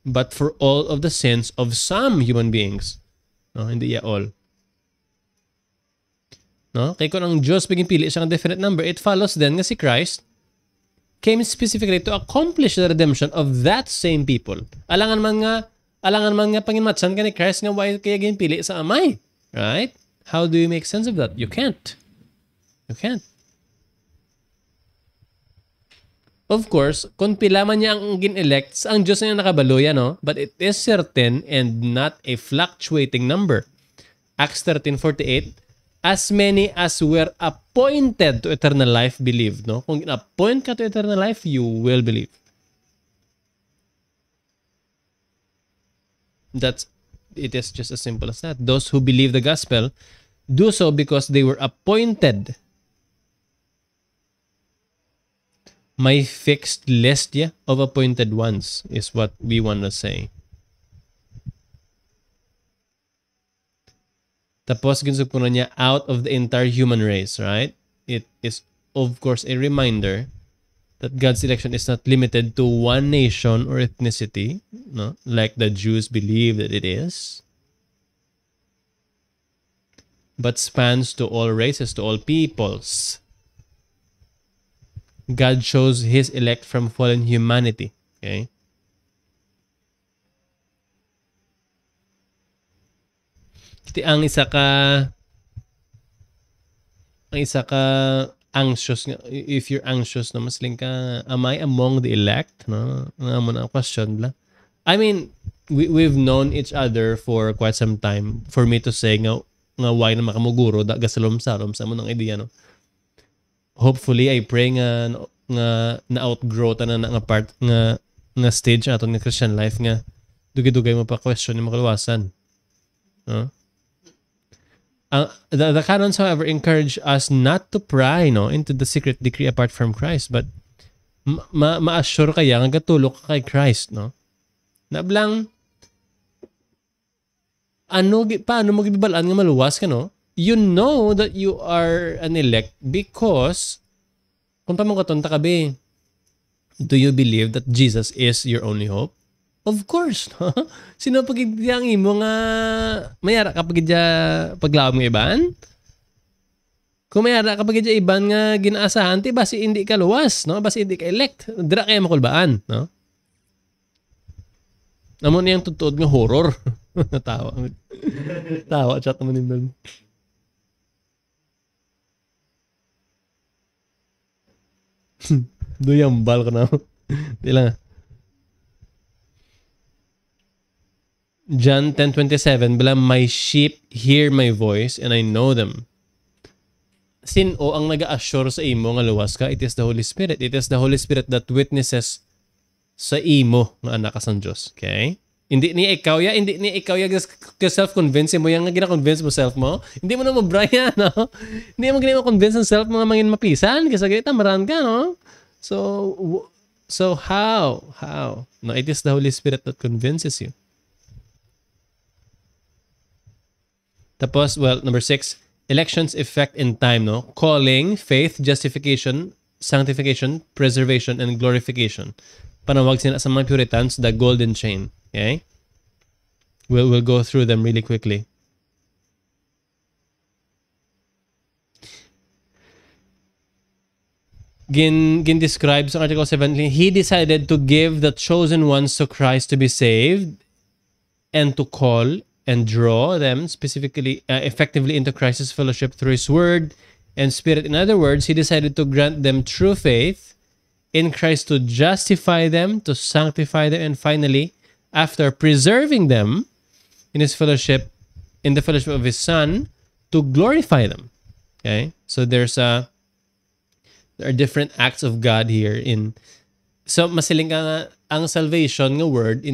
but for all of the sins of some human beings. No, hindi all. No? Kaya kung ang Diyos biging pili siyang definite number, it follows then nga si Christ came specifically to accomplish the redemption of that same people. Alangan man nga panginmatsan ka ni Christ nga why kaya ginpili sa amay. Right? How do you make sense of that? You can't. You can't. Of course, kung pila man niya ang gin-elect, ang Diyos na nakabaluya, no? But it is certain and not a fluctuating number. Acts 13:48, as many as were appointed to eternal life believed, no? Kung appoint ka to eternal life, you will believe. It is just as simple as that. Those who believe the gospel do so because they were appointed. My fixed list of appointed ones is what we want to say. Tapos ginsog po niya out of the entire human race, right? It is of course a reminder that God's election is not limited to one nation or ethnicity, no? Like the Jews believe that it is, but spans to all races, to all peoples. God chose His elect from fallen humanity. Okay? Iti ang isa ka ang isa ka anxious nga, if you're anxious no masling ka, am I among the elect, no? Nga mo na ang question bla. I mean, we've known each other for quite some time for me to say nga why na makamuguro da gasalom sa mo ng idea no. Hopefully I pray nga na outgrow ta na nga part nga stage aton nga Christian life nga dugay-dugay mo pa question yung makaluwasan. No? The canons, however, encourage us not to pry into the secret decree apart from Christ, but ma-assure kaya nga gatulok ka kay Christ, no? Nablang, paano mo gibibalaan nga maluwas ka, no? You know that you are an elect because, kung pa mong katonta ka be, do you believe that Jesus is your only hope? Of course, no? Sino pagidiyang imo nga mayara ka pagidya paglaom nga iban? Kung mayara ka pagidya iban nga ginaasahan, ti basi hindi ka luwas, no? Basi hindi ka elect. Dira kaya makulbaan, no? Amo niyang tutod nga horror. Tawa. Tawa chat mo nin. Duyambal ka na. Di lang. John 10:27, bila my sheep hear my voice and I know them. Sino ang nag-assure sa imo nga luwas ka? It is the Holy Spirit. It is the Holy Spirit that witnesses sa imo nga anak ka sa Diyos. Okay? Hindi ni ikaw ya self-convince mo yang nga gina-convince mo self mo. Hindi mo na mabraya, no? Hindi mo gina-convince ang self mo nga mangin mapisan kasi gayta maran ka, no? So how? No, it is the Holy Spirit that convinces you. Tapos, well, number 6, election's effect in time, no? Calling, faith, justification, sanctification, preservation, and glorification. Panawag sila sa mga Puritans, the golden chain. Okay? We'll go through them really quickly. Gin describes in Article 17, he decided to give the chosen ones to Christ to be saved and to call and draw them specifically, effectively into Christ's fellowship through His Word and Spirit. In other words, He decided to grant them true faith in Christ to justify them, to sanctify them, and finally, after preserving them in His fellowship, in the fellowship of His Son, to glorify them. Okay, so there are different acts of God here. So masiling ka ang salvation nga word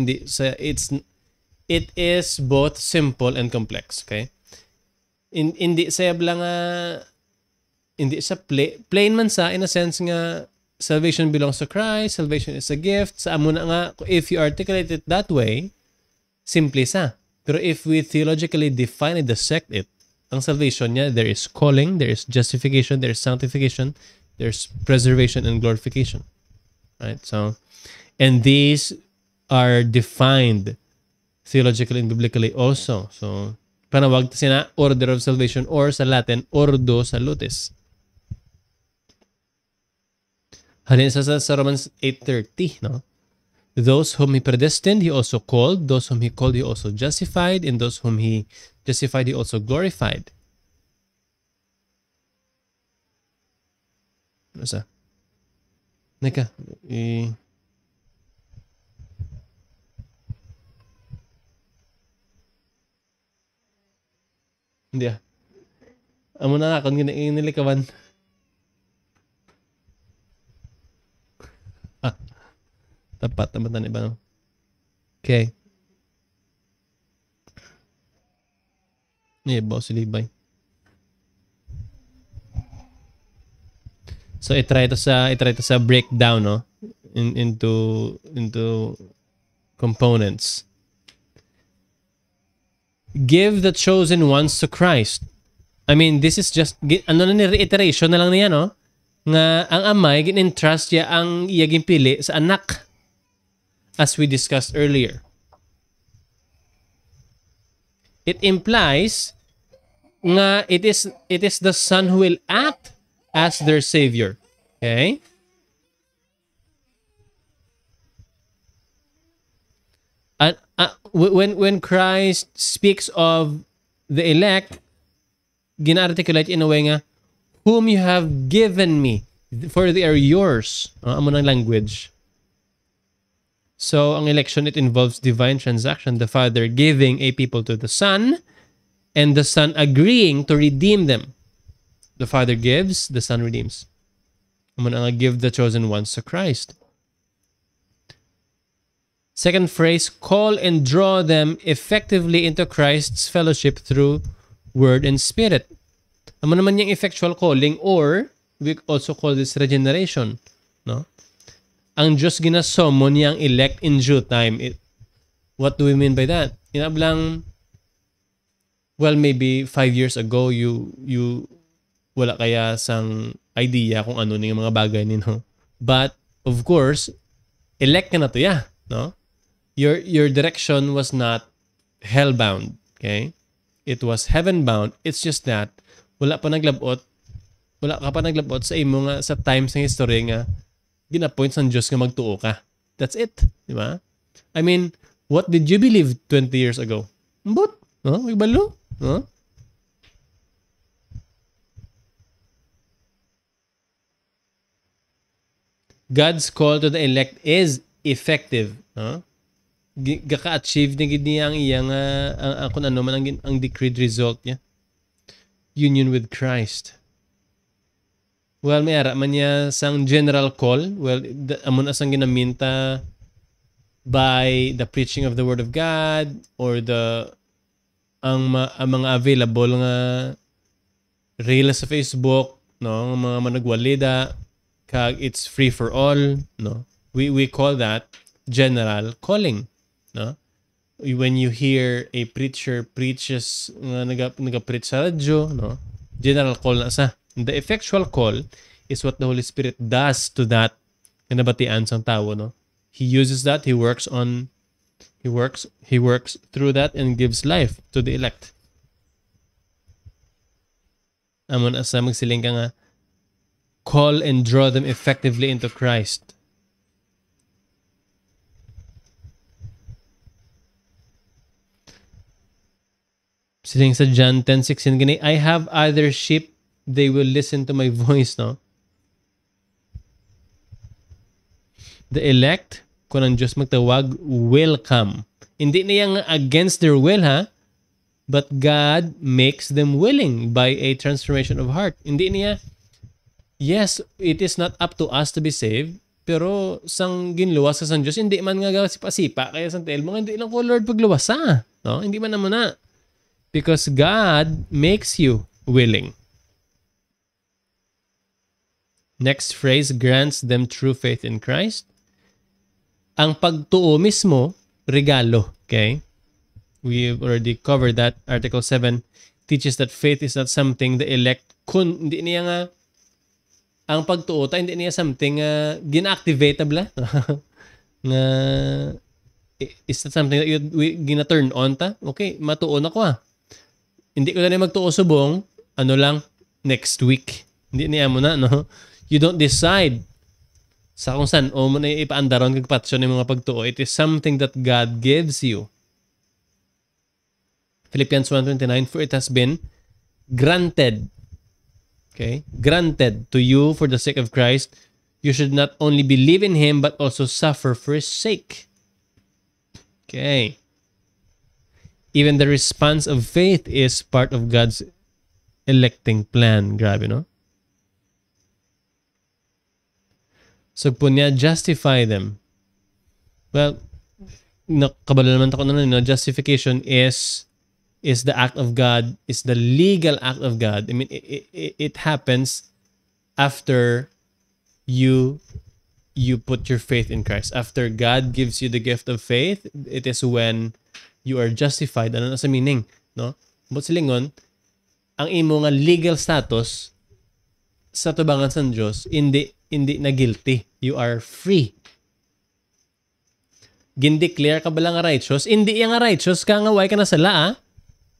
it is both simple and complex, okay? Hindi sa lang hindi sa plain man sa in a sense nga salvation belongs to Christ, salvation is a gift. Sa amo na nga if you articulate it that way, simple sa. Pero if we theologically define it, dissect it, ang salvation niya, there is calling, there is justification, there is sanctification, there's preservation and glorification. Right? So, and these are defined theologically and biblically also. So, panawag sina order of salvation or sa Latin, ordo salutis. Halin sa Romans 8:30, no? Those whom He predestined, He also called. Those whom He called, He also justified. And those whom He justified, He also glorified. Ano sa? Neka. Hindi amo na nga kung ginilikawan. Tapat naman na iba, no? Okay. Boss Libay. So i-try to sa breakdown, no? Into components. Give the chosen ones to Christ. I mean, this is just reiteration na lang niya, no? Nga ang amay gin-entrust niya ang iyaging pili sa anak, as we discussed earlier. It implies nga it is the Son who will act as their Savior. Okay? When Christ speaks of the elect, gina-articulate in a way nga, whom you have given me, for they are yours. Amo ng language. So, ang election, it involves divine transaction. The Father giving a people to the Son, and the Son agreeing to redeem them. The Father gives, the Son redeems. Amo na nga give the chosen ones to Christ. Second phrase, call and draw them effectively into Christ's fellowship through word and spirit. Amo naman yung effectual calling, or we also call this regeneration. No? Ang Diyos ginasomon niyang elect in due time. What do we mean by that? Inablang, well, maybe 5 years ago, you wala kaya sang idea kung ano yung mga bagay nino. But, of course, elect ka na to, yeah. No? Your direction was not hell-bound. Okay? It was heaven-bound. It's just that, wala ka pa naglabot sa imo nga sa times ng history nga gina-point sa Diyos nga magtuo ka. That's it. Di ba? I mean, what did you believe 20 years ago? But, no? Ibalo? No? God's call to the elect is effective. No? Gaka-achieve na gid niya ang iyang kung ano man ang decreed result niya. Union with Christ. Well, may ara man niya sang general call. Well, amon asang ginaminta by the preaching of the Word of God, or ang mga available nga reels sa Facebook, no, mga managwalida, kag it's free for all, no. We call that general calling, no. When you hear a preacher preaches nga naga-preach sa radyo, no, general call na sa. The effectual call is what the Holy Spirit does to that kinabatian sang tao, no. He uses that, he works through that and gives life to the elect. Amon asa magsiling ka nga, call and draw them effectively into Christ. Siling sa John 10:16 gani, I have other sheep, they will listen to my voice, no? The elect, kung ang Diyos magtawag, will come. Hindi na yung against their will, ha? But God makes them willing by a transformation of heart. Hindi niya, yes, it is not up to us to be saved, pero sang ginluwas sa Diyos, hindi man nga sipa-sipa, kaya sang tel mo, hindi lang ko, Lord, pagluwas sa. No? Hindi man naman na. Because God makes you willing. Next phrase, grants them true faith in Christ. Ang pagtuo mismo, regalo. Okay? We've already covered that. Article 7 teaches that faith is not something the elect hindi niya nga ang pagtuo hindi niya something gina-activatable nga is that something that we gina-turn on ta? Okay, matuo na ko Hindi ko na magtuo subong, ano lang, next week. Hindi niya mo na, no? You don't decide sa kung saan o mo na ipaandaron kag patsyon ng mga pagtuo. It is something that God gives you. Philippians 1:29, for it has been granted. Okay? Granted to you for the sake of Christ. You should not only believe in Him but also suffer for His sake. Okay. Even the response of faith is part of God's electing plan. Grabe, no? So po niya, justify them. Well, nakabalo naman ako na justification is the act of God, is the legal act of God. I mean, it happens after you put your faith in Christ. After God gives you the gift of faith, it is when you are justified. Ano na sa meaning? No? But silingon, ang imo nga legal status sa tubangan sa Diyos, hindi na guilty. You are free. Gindeclare ka ba lang nga righteous? Hindi nga righteous ka nga way ka na sala,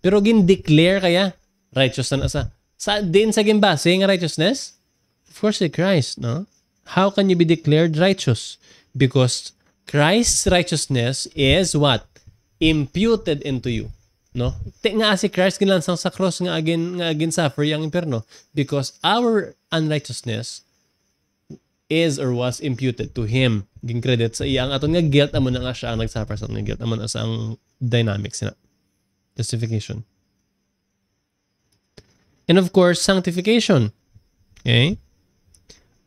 pero gindeclare kaya righteous na sa din sa gimbase nga righteousness? Of course, in Christ, no? How can you be declared righteous? Because Christ's righteousness is what? Imputed into you. no? Nga si Christ ginlansang sa cross nga again suffer yang imperno because our unrighteousness is or was imputed to him. Ging credit sa iyang aton nga guilt amo na nga siya ang nagsuffer sa aton nga guilt amo na sa ang dynamics na justification. And of course, sanctification. Okay?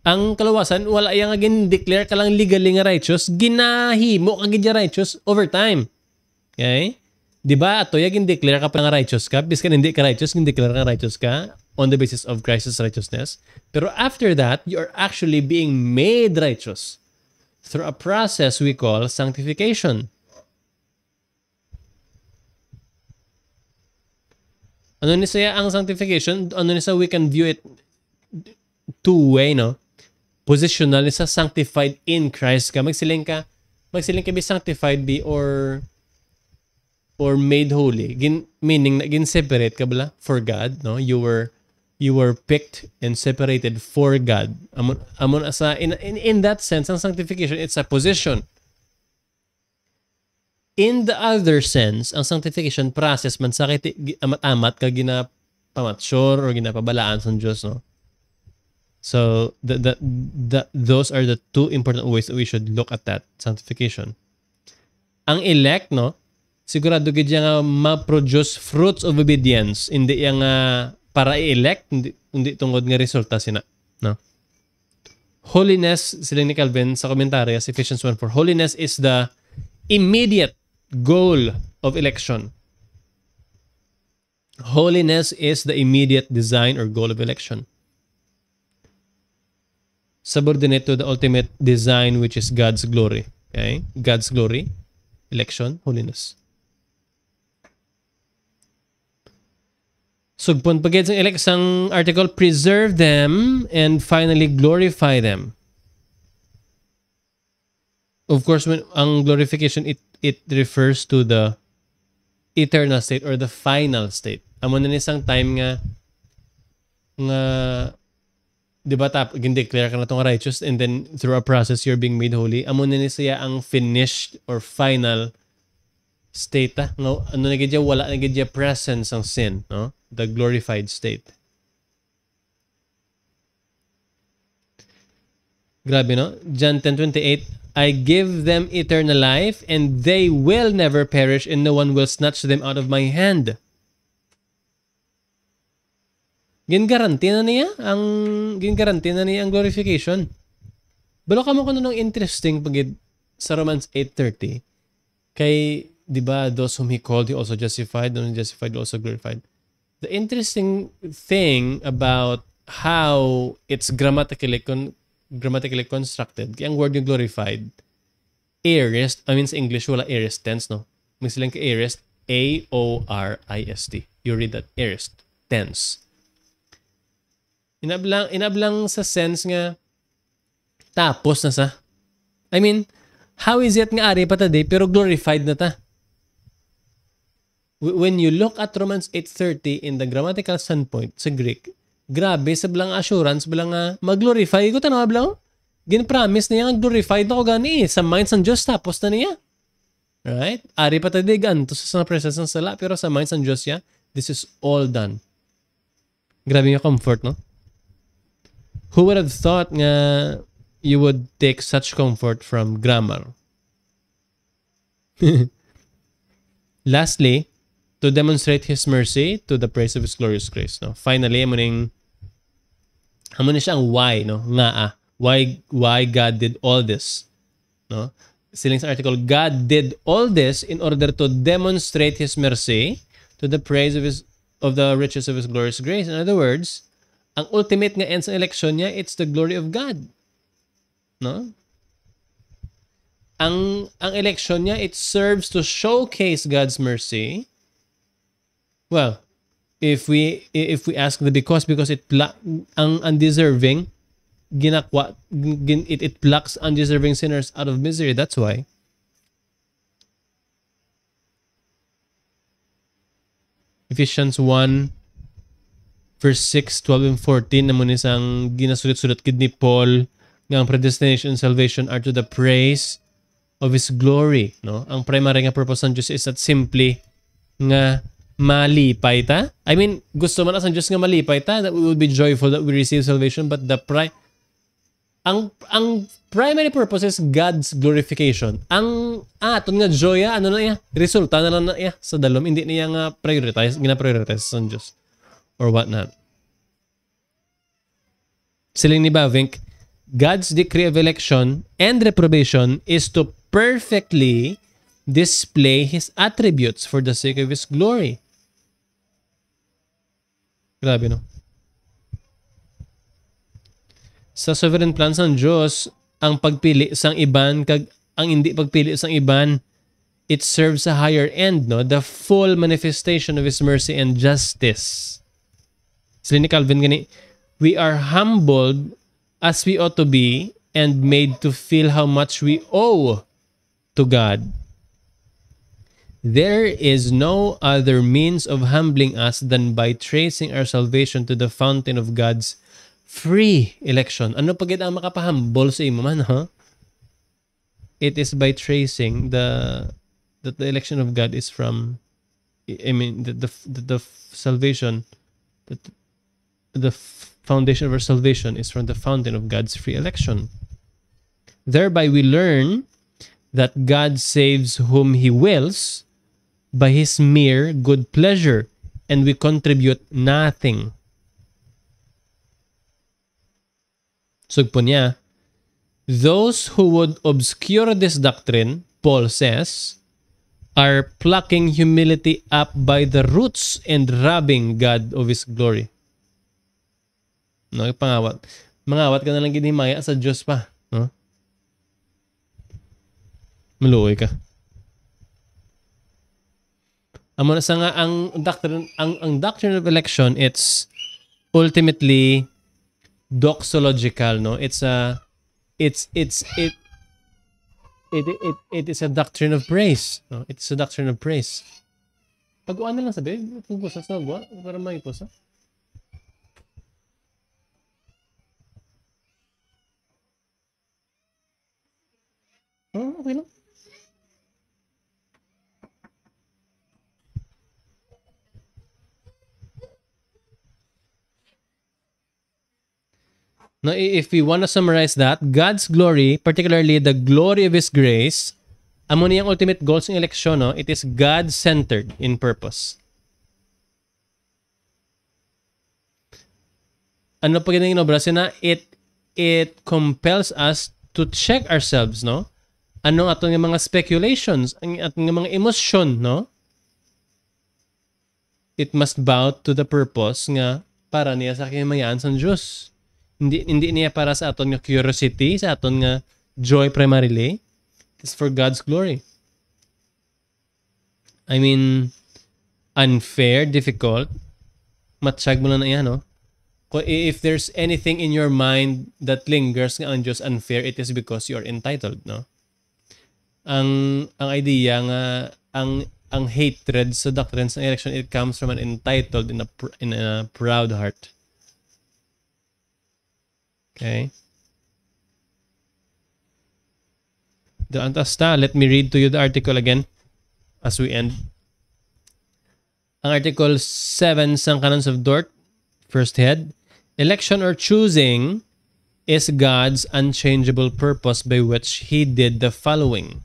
Ang kalawasan, wala yang again declare ka lang legally nga righteous, ginahimo ka gid righteous over time. Okay? Di ba? Ato yung declare ka pa nga righteous ka, biskan hindi ka righteous, declare ka righteous ka on the basis of Christ's righteousness. Pero after that, you are actually being made righteous through a process we call sanctification. Ano ni saya ang sanctification? Ano ni sa we can view it two-way, no? Positional ni sa sanctified in Christ ka. Magsiling ka be sanctified be or made holy. Meaning na gin separate ka bala for God, no? You were picked and separated for God. Amon asa in that sense ang sanctification, it's a position. In the other sense, ang sanctification process man sa amat-amat ka ginapamatsure or ginapabalaan sa Diyos, no? So those are the two important ways that we should look at that sanctification. Ang elect, no? Sigurado gid nga ma-produce fruits of obedience. Hindi yang para i-elect, hindi tungod nga resulta sina, no? Holiness, sila ni Calvin sa komentarya sa Ephesians 1:4. Holiness is the immediate goal of election. Holiness is the immediate design or goal of election. Subordinate to the ultimate design, which is God's glory. Okay? God's glory, election, holiness. Sugpon pagid sa elect sang article, preserve them and finally glorify them. Of course, when ang glorification, it refers to the eternal state or the final state. Amo na isang time nga di ba gin-declare ka na itong righteous and then through a process you're being made holy. Amo na siya ang finished or final state. No? Ano na gidya, wala na gidya presence ng sin. No? The glorified state. Grabe, no? John 10:28, I give them eternal life and they will never perish and no one will snatch them out of my hand. Gingaranti na niya ang glorification. Pero kamo kuno nung interesting pagid sa Romans 8:30 kay di ba those whom he called he also justified, and justified also glorified. The interesting thing about how it's grammatically constructed, kaya ang word yung glorified, aorist, I mean sa English wala aorist tense, no? May silang ka aorist, A-O-R-I-S-T. You read that, aorist tense. Inablang sa sense nga tapos na sa. I mean, how is it nga ari pa today pero glorified na ta? When you look at Romans 8:30 in the grammatical standpoint sa Greek, grabe sa bilang assurance, bilang mag-glorify ko tanaw bilang. Gin-promise niya ang glorified na ko gani sa minds ng Diyos tapos na niya. Right? Ari pa today ganto sa presence ng sala pero sa minds ng Diyos niya, this is all done. Grabe yung comfort, no? Who would have thought nga you would take such comfort from grammar? Lastly, to demonstrate His mercy to the praise of His glorious grace. No? Finally, amo na siya ang why, no? Why God did all this. No? Siling sa article, God did all this in order to demonstrate His mercy to the praise of the riches of His glorious grace. In other words, ang ultimate nga end sa election niya, it's the glory of God. No? Ang election niya, it serves to showcase God's mercy. Well, if we ask the because ang undeserving it plucks undeserving sinners out of misery. That's why. Ephesians 1 verse 6, 12 and 14 naman isang ginasulit-sulit kid ni Paul nga ang predestination and salvation are to the praise of His glory. No? Ang primary nga purpose ng Diyos is that simply nga malipay ta. I mean, gusto man asang Diyos nga malipay ta, that we will be joyful that we receive salvation, but ang primary purpose is God's glorification. Ang aton nga joya, ano na iya? Resulta na lang na iya sa dalom. Hindi niya nga gina-prioritize sa Diyos or what not. Siling ni Bavinck, God's decree of election and reprobation is to perfectly display His attributes for the sake of His glory. Grabe, no? Sa sovereign plan ng Diyos, ang pagpili sang iban, ang hindi pagpili sang iban, it serves a higher end, no? The full manifestation of His mercy and justice. Sila ni Calvin gani, we are humbled as we ought to be and made to feel how much we owe to God. There is no other means of humbling us than by tracing our salvation to the fountain of God's free election. Ano pag ang makapahumble sa imo man, ha? It is by tracing that the election of God is from, I mean, the salvation, the foundation of our salvation is from the fountain of God's free election. Thereby we learn that God saves whom He wills by His mere good pleasure, and we contribute nothing. Sugpo niya, those who would obscure this doctrine, Paul says, are plucking humility up by the roots and robbing God of His glory. No, pangawat. Mangawat ka na lang ginimaya sa Diyos pa. No? Maluoy ka. Amo na sa nga ang doctrine of election, it's ultimately doxological, no? It is a doctrine of praise, no? It's a doctrine of praise. Pag-uan na lang sabi, kung gusto sa gwa para maiposa. Oh, okay lang. Now, if we want to summarize that, God's glory, particularly the glory of His grace, amo niyang ultimate goals ng eleksyon, no? It is God-centered in purpose. Ano pa ganang inobra na it compels us to check ourselves, no? Ano atong mga speculations, ang atong mga emosyon, no? It must bow to the purpose nga para niya sa kimayaan sa Diyos. Hindi niya para sa aton nga curiosity, sa aton nga joy primarily. It's for God's glory. I mean, unfair, difficult, matsyag mo lang na yan, no? If there's anything in your mind that lingers nga ang Diyos unfair, it is because you are entitled, no? Ang idea nga, ang hatred sa doctrines ng election, it comes from an entitled in a proud heart. Okay. The Antasta, let me read to you the article again as we end. Ang Article 7 sang Canons of Dort, first head, election or choosing is God's unchangeable purpose by which He did the following.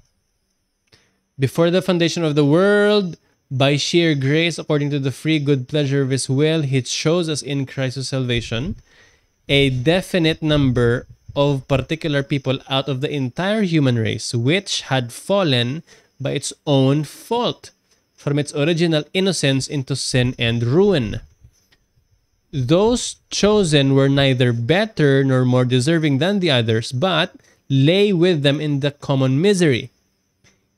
Before the foundation of the world, by sheer grace, according to the free good pleasure of His will, He chose us in Christ's salvation, a definite number of particular people out of the entire human race, which had fallen by its own fault from its original innocence into sin and ruin. Those chosen were neither better nor more deserving than the others, but lay with them in the common misery.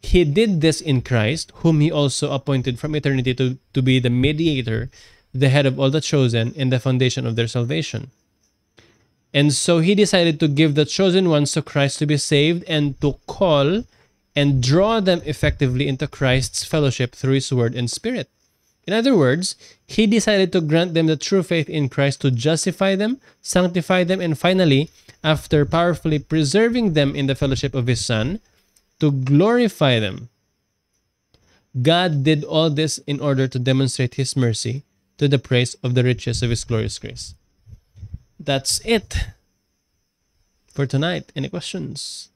He did this in Christ, whom He also appointed from eternity to be the mediator, the head of all the chosen, and the foundation of their salvation. And so He decided to give the chosen ones to Christ to be saved and to call and draw them effectively into Christ's fellowship through His word and spirit. In other words, He decided to grant them the true faith in Christ to justify them, sanctify them, and finally, after powerfully preserving them in the fellowship of His Son, to glorify them. God did all this in order to demonstrate His mercy to the praise of the riches of His glorious grace. That's it for tonight. Any questions?